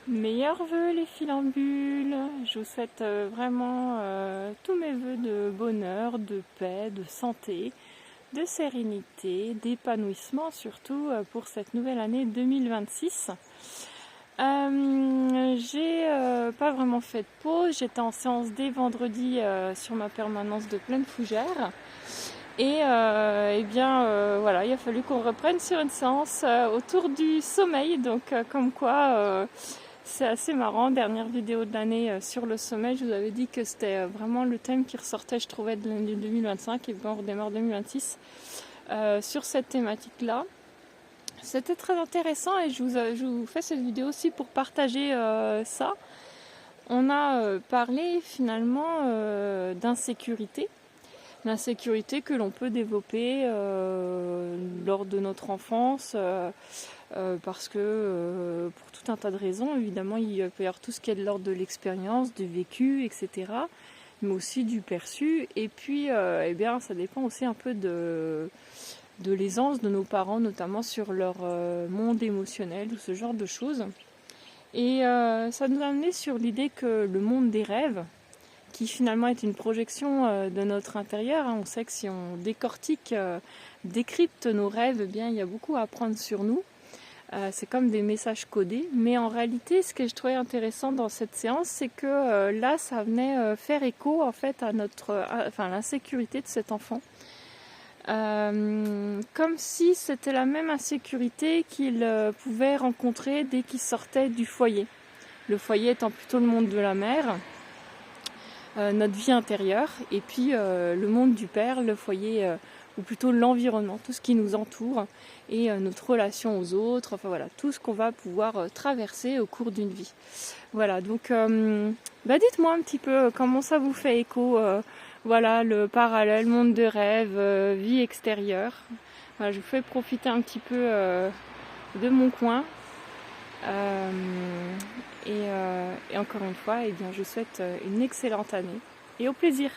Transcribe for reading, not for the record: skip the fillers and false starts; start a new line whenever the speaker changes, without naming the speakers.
Meilleurs vœux les filambules, je vous souhaite vraiment tous mes vœux de bonheur, de paix, de santé, de sérénité, d'épanouissement surtout pour cette nouvelle année 2026. J'ai pas vraiment fait de pause, j'étais en séance dès vendredi sur ma permanence de pleine fougère. Et voilà, il a fallu qu'on reprenne sur une séance autour du sommeil, donc comme quoi c'est assez marrant. Dernière vidéo de l'année sur le sommeil, je vous avais dit que c'était vraiment le thème qui ressortait, je trouvais, de l'année 2025, et bien on redémarre 2026 sur cette thématique-là. C'était très intéressant et je vous fais cette vidéo aussi pour partager ça. On a parlé finalement d'insécurité. L'insécurité que l'on peut développer lors de notre enfance, parce que pour tout un tas de raisons, évidemment, il peut y avoir tout ce qui est de l'ordre de l'expérience, du vécu, etc., mais aussi du perçu. Et puis, ça dépend aussi un peu de l'aisance de nos parents, notamment sur leur monde émotionnel ou ce genre de choses. Et ça nous a amené sur l'idée que le monde des rêves, qui finalement est une projection de notre intérieur. On sait que si on décortique, décrypte nos rêves, eh bien, il y a beaucoup à apprendre sur nous. C'est comme des messages codés. Mais en réalité, ce que je trouvais intéressant dans cette séance, c'est que là, ça venait faire écho en fait à l'insécurité de cet enfant. Comme si c'était la même insécurité qu'il pouvait rencontrer dès qu'il sortait du foyer. Le foyer étant plutôt le monde de la mère. Notre vie intérieure, et puis le monde du père, le foyer, ou plutôt l'environnement, tout ce qui nous entoure, et notre relation aux autres, enfin voilà, tout ce qu'on va pouvoir traverser au cours d'une vie. Voilà, donc dites-moi un petit peu comment ça vous fait écho, voilà, le parallèle, monde de rêve, vie extérieure. Voilà, je vous fais profiter un petit peu de mon coin. Et encore une fois, je vous souhaite une excellente année et au plaisir.